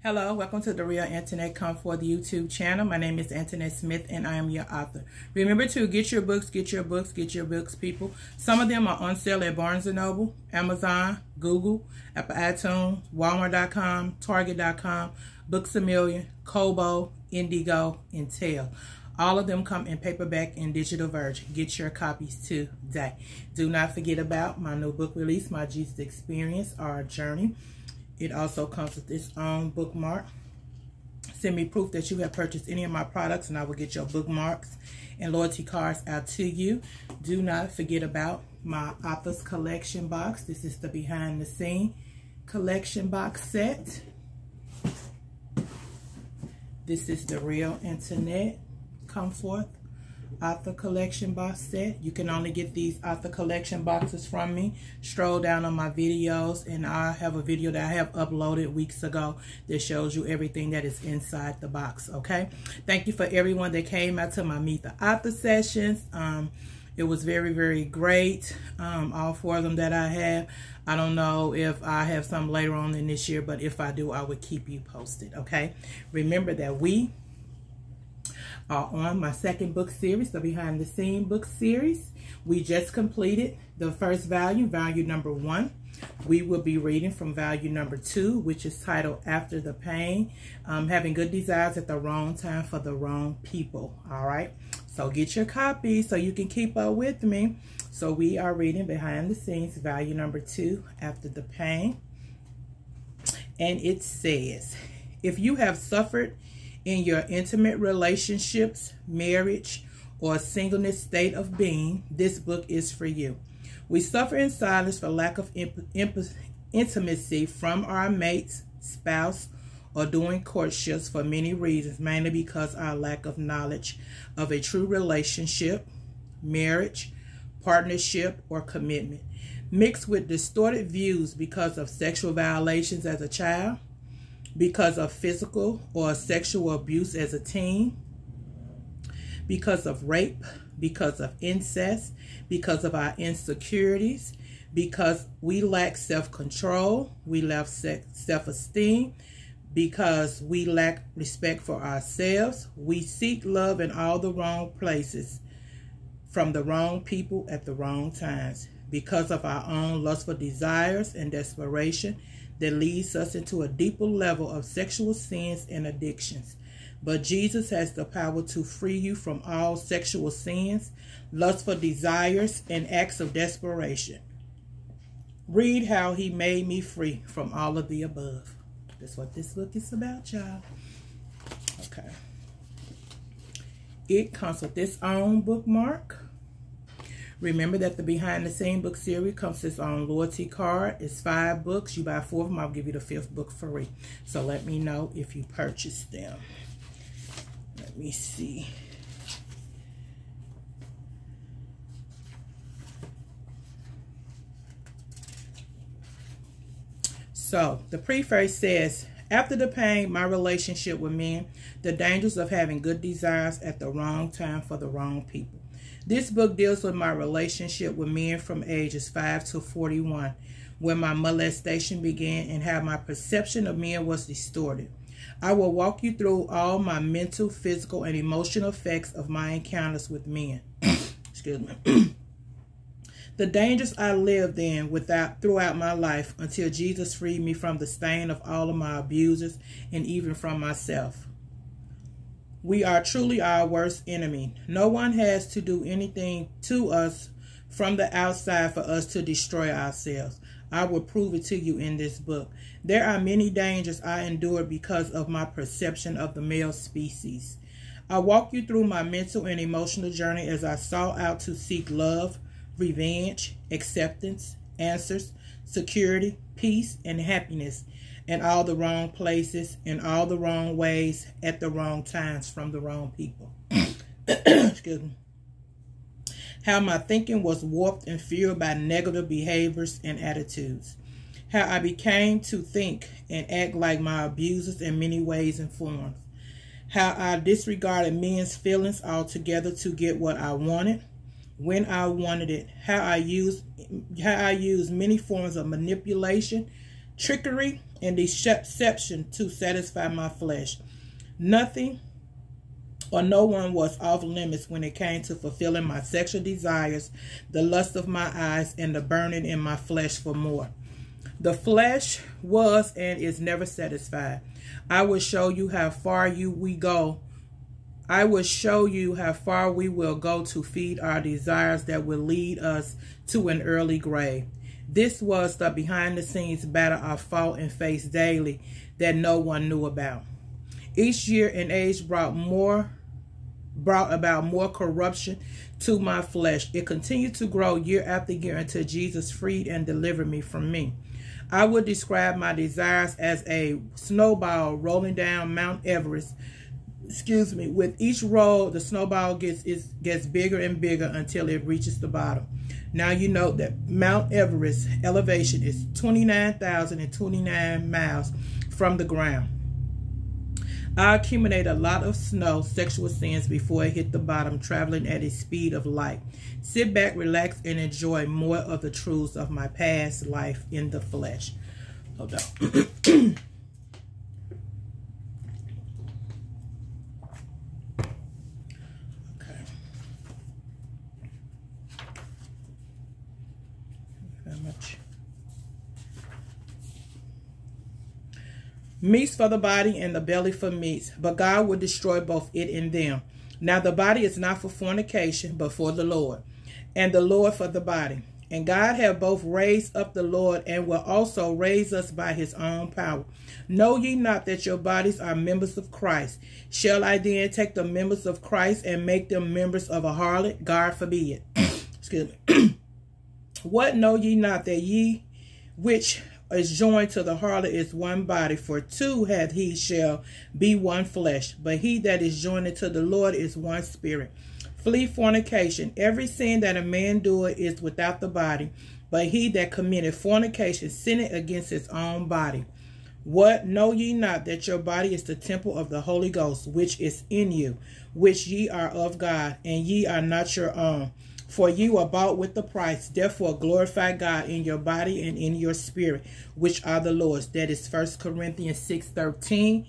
Hello, welcome to the Real Internet Come Forth YouTube channel. My name is Antoinette Smith and I am your author. Remember to get your books, people. Some of them are on sale at Barnes & Noble, Amazon, Google, Apple iTunes, Walmart.com, Target.com, Books A Million, Kobo, Indigo, and Tell. All of them come in paperback and digital version. Get your copies today. Do not forget about my new book release, My Jesus Experience, Our Journey. It also comes with its own bookmark. Send me proof that you have purchased any of my products and I will get your bookmarks and loyalty cards out to you. Do not forget about my author's collection box. This is the behind the scene collection box set. This is the Real Internet Come Forth author collection box set. You can only get these author collection boxes from me. Stroll down on my videos and I have a video that I have uploaded weeks ago that shows you everything that is inside the box. Okay, thank you for everyone that came out to my Meet the Author sessions. It was very great. All four of them that I have. I don't know if I have some later on in this year, but if I do, I will keep you posted. Okay, remember that we are on my second book series, the Behind the Scene book series. We just completed the first volume, volume number 1. We will be reading from volume number 2, which is titled After the Pain, Having Good Desires at the Wrong Time for the Wrong People. All right, so get your copy so you can keep up with me. So we are reading Behind the Scenes, volume number 2, After the Pain. And it says, if you have suffered in your intimate relationships, marriage, or singleness state of being, this book is for you. We suffer in silence for lack of intimacy from our mates, spouse, or doing courtships for many reasons, mainly because our lack of knowledge of a true relationship, marriage, partnership, or commitment, mixed with distorted views because of sexual violations as a child, because of physical or sexual abuse as a teen, because of rape, because of incest, because of our insecurities, because we lack self-control, we lack self-esteem, because we lack respect for ourselves. We seek love in all the wrong places, from the wrong people at the wrong times, because of our own lustful desires and desperation that leads us into a deeper level of sexual sins and addictions. But Jesus has the power to free you from all sexual sins, lustful desires, and acts of desperation. Read how he made me free from all of the above. That's what this book is about, y'all. Okay. It comes with its own bookmark. Remember that the Behind the Scene book series comes with its own loyalty card. It's 5 books. You buy 4 of them, I'll give you the 5th book free. So let me know if you purchase them. Let me see. So the preface says, after the pain, my relationship with men, the dangers of having good desires at the wrong time for the wrong people. This book deals with my relationship with men from ages 5 to 41, where my molestation began and how my perception of men was distorted. I will walk you through all my mental, physical, and emotional effects of my encounters with men. Excuse me. The dangers I lived in throughout my life until Jesus freed me from the stain of all of my abusers and even from myself. We are truly our worst enemy. No one has to do anything to us from the outside for us to destroy ourselves. I will prove it to you in this book. There are many dangers I endured because of my perception of the male species. I walk you through my mental and emotional journey as I sought out to seek love, revenge, acceptance, answers, security, peace, and happiness in all the wrong places, in all the wrong ways, at the wrong times, from the wrong people. Excuse me. How my thinking was warped and fueled by negative behaviors and attitudes. How I became to think and act like my abusers in many ways and forms. How I disregarded men's feelings altogether to get what I wanted, when I wanted it. How I used many forms of manipulation, trickery, and deception to satisfy my flesh. Nothing or no one was off limits when it came to fulfilling my sexual desires, the lust of my eyes, and the burning in my flesh for more. The flesh was and is never satisfied. I will show you how far we go. I will show you how far we will go to feed our desires that will lead us to an early grave. This was the behind-the-scenes battle I fought and faced daily that no one knew about. Each year and age brought about more corruption to my flesh. It continued to grow year after year until Jesus freed and delivered me from me. I would describe my desires as a snowball rolling down Mount Everest. With each roll, the snowball gets bigger and bigger until it reaches the bottom. Now you know that Mount Everest elevation is 29,029 miles from the ground. I accumulate a lot of snow, sexual sins, before it hit the bottom, traveling at a speed of light. Sit back, relax, and enjoy more of the truths of my past life in the flesh. Hold on. Okay. Very much. Meats for the body and the belly for meats, but God will destroy both it and them. Now the body is not for fornication, but for the Lord, and the Lord for the body. And God have both raised up the Lord, and will also raise us by his own power. Know ye not that your bodies are members of Christ? Shall I then take the members of Christ and make them members of a harlot? God forbid. Excuse me. What know ye not, that ye which is joined to the harlot is one body? For two hath he shall be one flesh. But he that is joined to the Lord is one spirit. Flee fornication. Every sin that a man doeth is without the body, but he that committeth fornication sinneth against his own body. What, know ye not that your body is the temple of the Holy Ghost, which is in you, which ye are of God, and ye are not your own? For you are bought with the price. Therefore glorify God in your body and in your spirit, which are the Lord's. That is 1 Corinthians 6:13.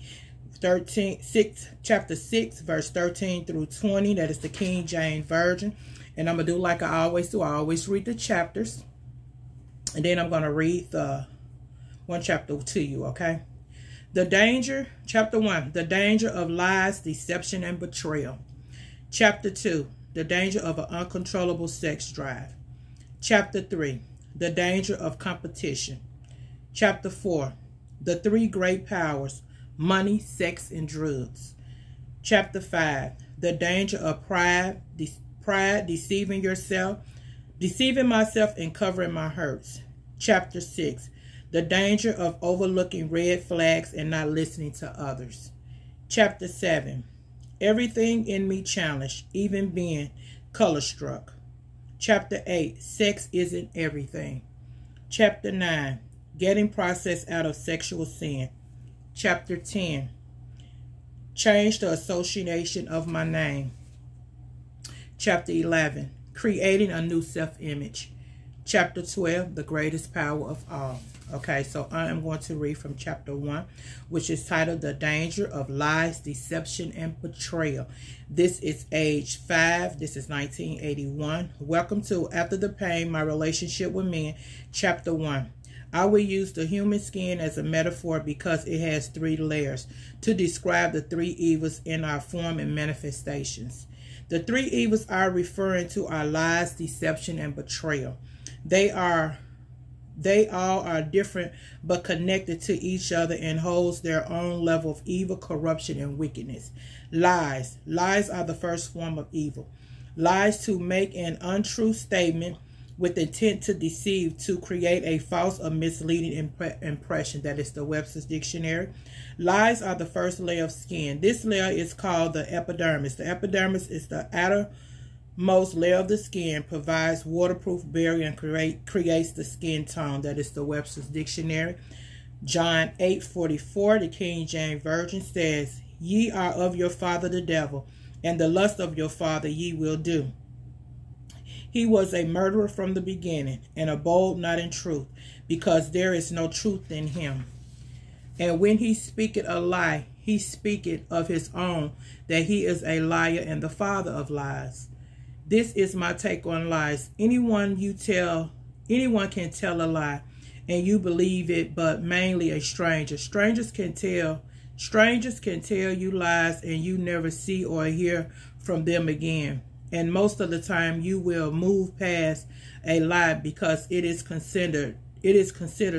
Chapter 6, verse 13 through 20. That is the King James Version. And I'm going to do like I always do. I always read the chapters. And then I'm going to read the one chapter to you, okay? The danger, chapter 1, the danger of lies, deception, and betrayal. Chapter 2, the danger of an uncontrollable sex drive. Chapter 3, the danger of competition. Chapter 4, the three great powers: money, sex, and drugs. Chapter 5, the danger of pride, deceiving myself and covering my hurts. Chapter 6, the danger of overlooking red flags and not listening to others. Chapter 7, everything in me challenged, even being color struck. Chapter 8, sex isn't everything. Chapter 9, getting processed out of sexual sin. Chapter 10, change the association of my name. Chapter 11, creating a new self-image. Chapter 12, the greatest power of all. Okay, so I am going to read from chapter 1, which is titled The Danger of Lies, Deception, and Betrayal. This is age 5. This is 1981. Welcome to After the Pain, My Relationship with Men, chapter 1. I will use the human skin as a metaphor because it has 3 layers to describe the 3 evils in our form and manifestations. The 3 evils I'm referring to are lies, deception, and betrayal. They all are different but connected to each other and holds their own level of evil, corruption, and wickedness. Lies. Lies are the first form of evil. Lies to make an untrue statement with intent to deceive, to create a false or misleading impression. That is the Webster's Dictionary. Lies are the first layer of skin. This layer is called the epidermis. The epidermis is the outermost layer of the skin, provides waterproof barrier, and creates the skin tone. That is the Webster's Dictionary. John 8:44, the King James Version says, ye are of your father the devil, and the lust of your father ye will do. He was a murderer from the beginning, and abode not in truth, because there is no truth in him. And when he speaketh a lie, he speaketh of his own, that he is a liar and the father of lies. This is my take on lies. Anyone can tell a lie, and you believe it, but mainly a stranger. Strangers can tell you lies, and you never see or hear from them again. And most of the time you will move past a lie because it is considered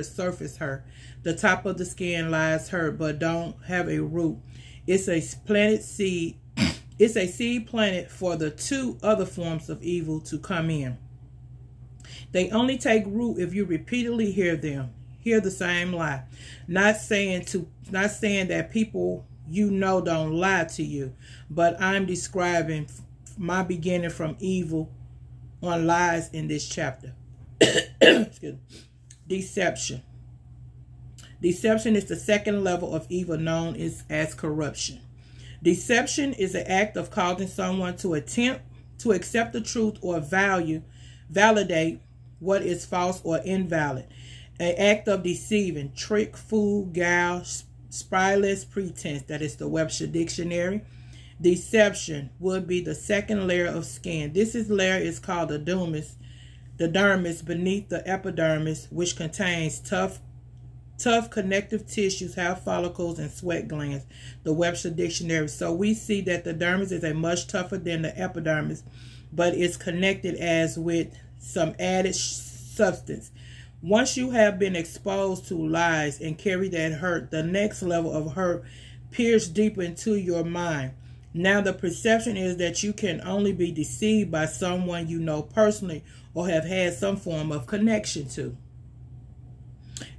surface hurt. The top of the skin lies hurt but don't have a root. It's a planted seed. It's a seed planted for the two other forms of evil to come in. They only take root if you repeatedly hear the same lie. Not saying that people you know don't lie to you, but I'm describing my beginning from evil on lies in this chapter. Deception. Deception is the second level of evil known as corruption. Deception is an act of causing someone to attempt to accept the truth or validate what is false or invalid. An act of deceiving, trick, fool, guile, spurious pretense. That is the Webster Dictionary. Deception would be the second layer of skin. This layer is called the dermis beneath the epidermis, which contains tough connective tissues, hair follicles, and sweat glands. The Webster Dictionary. So we see that the dermis is a much tougher than the epidermis, but it's connected as with some added substance. Once you have been exposed to lies and carry that hurt, the next level of hurt pierces deeper into your mind. Now the perception is that you can only be deceived by someone you know personally or have had some form of connection to.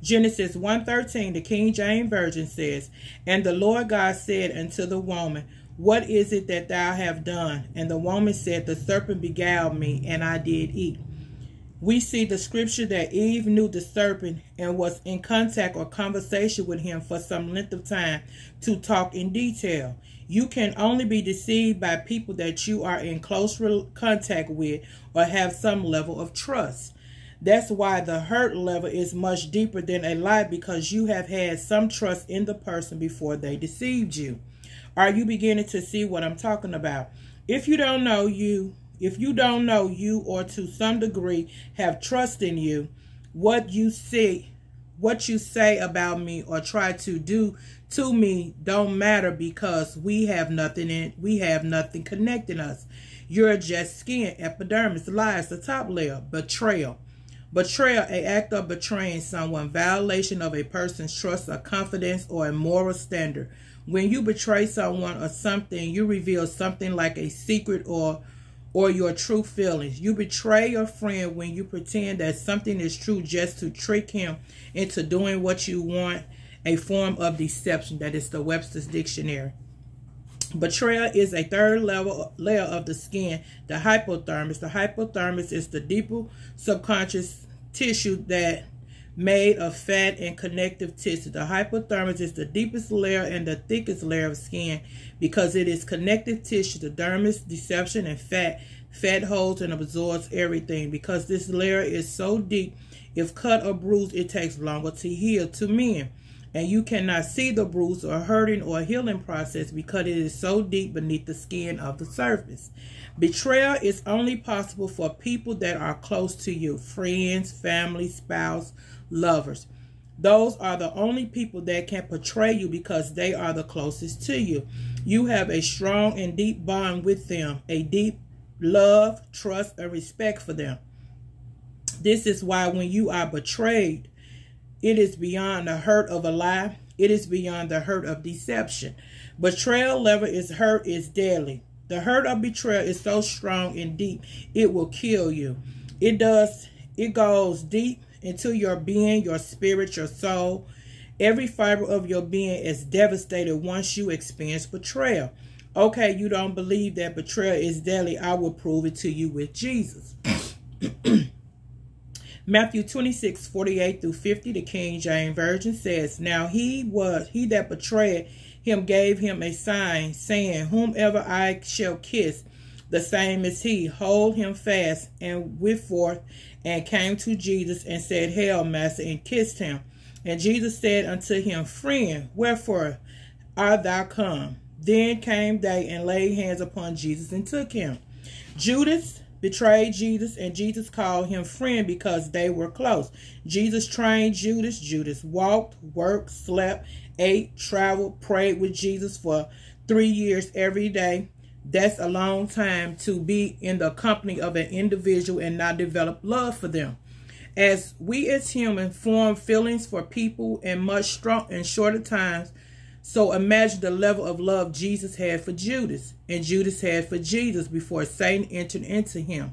Genesis 1:13, the King James Version says, "And the Lord God said unto the woman, What is it that thou hast done? And the woman said, The serpent beguiled me, and I did eat." We see the scripture that Eve knew the serpent and was in contact or conversation with him for some length of time to talk in detail. You can only be deceived by people that you are in close contact with or have some level of trust. That's why the hurt level is much deeper than a lie, because you have had some trust in the person before they deceived you. Are you beginning to see what I'm talking about? If you don't know you or to some degree have trust in you, what you say about me or try to do to me don't matter, because we have nothing connecting us. You're just skin, epidermis, lies, the top layer. Betrayal, an act of betraying someone, violation of a person's trust or confidence or a moral standard. When you betray someone or something, you reveal something like a secret or your true feelings. You betray your friend when you pretend that something is true just to trick him into doing what you want, a form of deception. That is the Webster's Dictionary. Betrayal is a third layer of the skin, the hypodermis. The hypodermis is the deeper subconscious tissue that made of fat and connective tissue. The hypodermis is the deepest layer and the thickest layer of skin because it is connective tissue. The dermis, deception, and fat holds and absorbs everything. Because this layer is so deep, if cut or bruised, it takes longer to heal to men. And you cannot see the bruise or hurting or healing process because it is so deep beneath the skin of the surface. Betrayal is only possible for people that are close to you, friends, family, spouse, lovers. Those are the only people that can betray you because they are the closest to you. You have a strong and deep bond with them, a deep love, trust, and respect for them. This is why when you are betrayed, it is beyond the hurt of a lie. It is beyond the hurt of deception. Betrayal level is deadly. The hurt of betrayal is so strong and deep, it will kill you. It goes deep into your being, your spirit, your soul. Every fiber of your being is devastated once you experience betrayal. Okay, you don't believe that betrayal is deadly. I will prove it to you with Jesus. Matthew 26:48-50, the King James Version says, "Now he that betrayed him gave him a sign, saying, Whomever I shall kiss, the same is he. Hold him fast. And went forth and came to Jesus and said, Hail, Master, and kissed him. And Jesus said unto him, Friend, wherefore art thou come? Then came they and laid hands upon Jesus and took him. Judas betrayed Jesus, and Jesus called him friend because they were close. Jesus trained Judas. Judas walked, worked, slept, ate, traveled, prayed with Jesus for 3 years every day. That's a long time to be in the company of an individual and not develop love for them. As we as humans form feelings for people in much shorter times, so imagine the level of love Jesus had for Judas and Judas had for Jesus before Satan entered into him.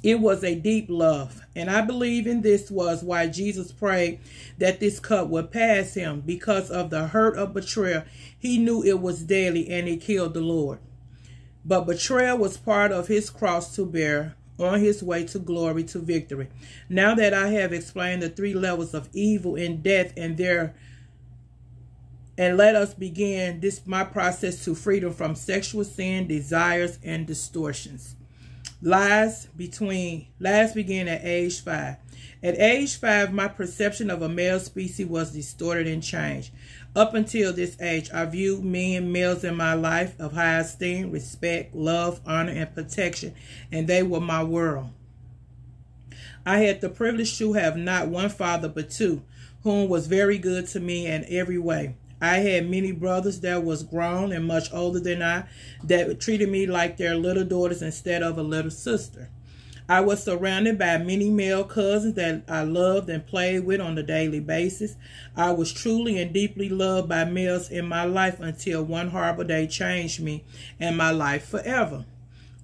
It was a deep love, and I believe in this was why Jesus prayed that this cup would pass him. Because of the hurt of betrayal, he knew it was deadly and it killed the Lord. But betrayal was part of his cross to bear on his way to glory, to victory. Now that I have explained the 3 levels of evil and death and let us begin my process to freedom from sexual sin, desires, and distortions. Lies began at age 5. At age 5, my perception of a male species was distorted and changed. Up until this age, I viewed males in my life of high esteem, respect, love, honor, and protection, and they were my world. I had the privilege to have not one father but 2, whom was very good to me in every way. I had many brothers that was grown and much older than I that treated me like their little daughters instead of a little sister. I was surrounded by many male cousins that I loved and played with on a daily basis. I was truly and deeply loved by males in my life until one horrible day changed me and my life forever.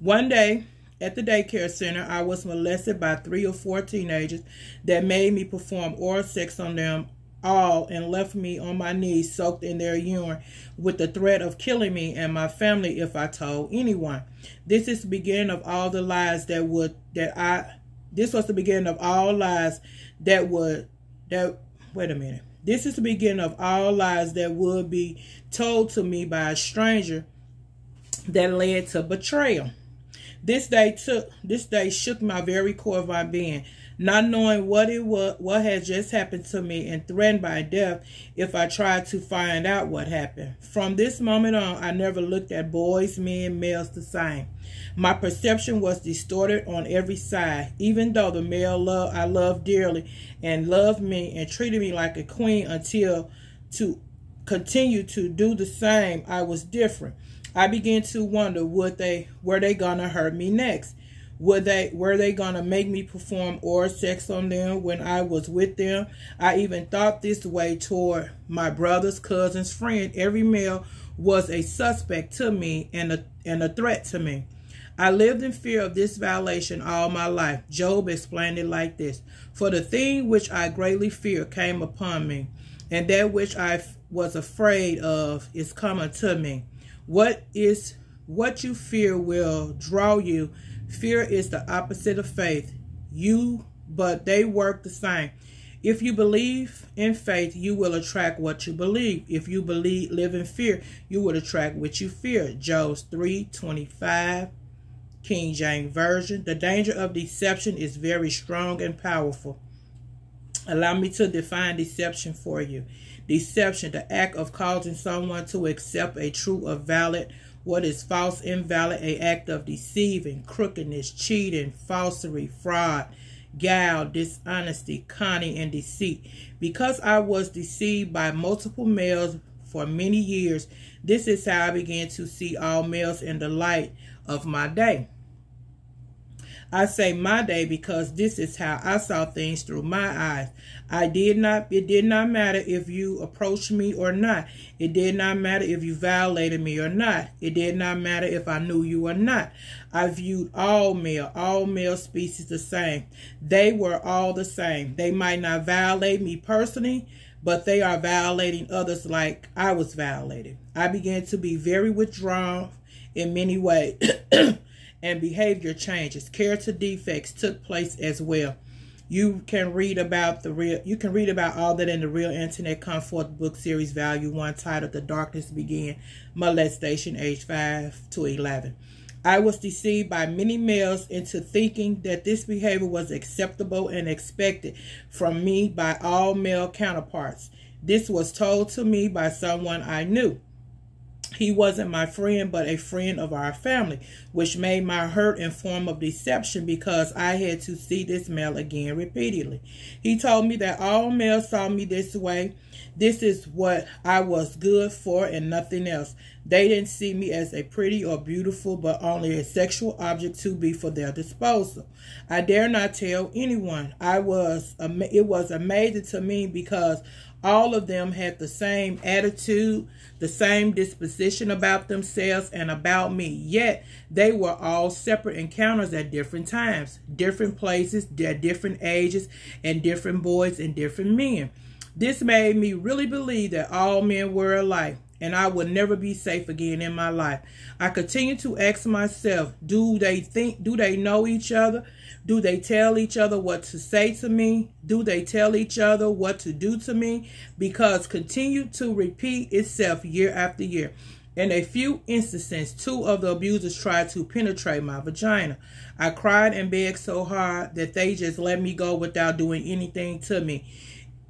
One day, at the daycare center, I was molested by 3 or 4 teenagers that made me perform oral sex on them all and left me on my knees soaked in their urine with the threat of killing me and my family if I told anyone. This is the beginning of all the lies This was the beginning of all lies This is the beginning of all lies that would be told to me by a stranger that led to betrayal. This day shook my very core of my being. Not knowing what had just happened to me and threatened by death if I tried to find out what happened. From this moment on, I never looked at boys, men, males the same. My perception was distorted on every side. Even though the male I loved dearly and loved me and treated me like a queen until to continue to do the same, I was different. I began to wonder, were they gonna hurt me next? Were they gonna make me perform oral sex on them when I was with them? I even thought this way toward my brothers, cousins, friends. Every male was a suspect to me and a threat to me. I lived in fear of this violation all my life. Job explained it like this: For the thing which I greatly fear came upon me, and that which I was afraid of is come unto me. What you fear will draw you. Fear is the opposite of faith. But they work the same. If you believe in faith, you will attract what you believe. If you live in fear, you will attract what you fear. Job 3:25, King James Version. The danger of deception is very strong and powerful. Allow me to define deception for you. Deception, the act of causing someone to accept a true or valid what is false, invalid, an act of deceiving, crookedness, cheating, falsery, fraud, guile, dishonesty, cunning, and deceit. Because I was deceived by multiple males for many years, this is how I began to see all males in the light of my day. I say my day because this is how I saw things through my eyes. It did not matter if you approached me or not. It did not matter if you violated me or not. It did not matter if I knew you or not. I viewed all male species the same. They were all the same. They might not violate me personally, but they are violating others like I was violated. I began to be very withdrawn in many ways. And behavior changes. Character defects took place as well. You can read about all that in the Real Internet Come Forth book series, Volume 1, titled The Darkness Began, Molestation, age 5 to 11. I was deceived by many males into thinking that this behavior was acceptable and expected from me by all male counterparts. This was told to me by someone I knew. He wasn't my friend, but a friend of our family, which made my hurt in form of deception because I had to see this male again repeatedly. He told me that all males saw me this way. This is what I was good for and nothing else. They didn't see me as a pretty or beautiful, but only a sexual object to be for their disposal. I dare not tell anyone. It was amazing to me because all of them had the same attitude, the same disposition about themselves and about me. Yet they were all separate encounters at different times, different places, at different ages, and different boys and different men. This made me really believe that all men were alike, and I would never be safe again in my life. I continue to ask myself, do they know each other? Do they tell each other what to say to me? Do they tell each other what to do to me? Because continue to repeat itself year after year. In a few instances, 2 of the abusers tried to penetrate my vagina. I cried and begged so hard that they just let me go without doing anything to me.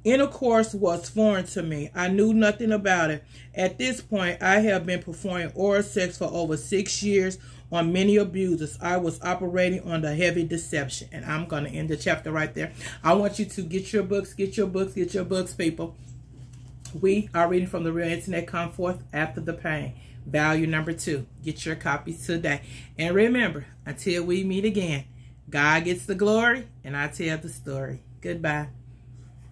Intercourse was foreign to me. I knew nothing about it. At this point, I have been performing oral sex for over 6 years on many abusers. I was operating under heavy deception. And I'm going to end the chapter right there. I want you to get your books, people. We are reading from The Real Internet. Come Forth After the Pain. Value number 2. Get your copies today. And remember, until we meet again, God gets the glory and I tell the story. Goodbye.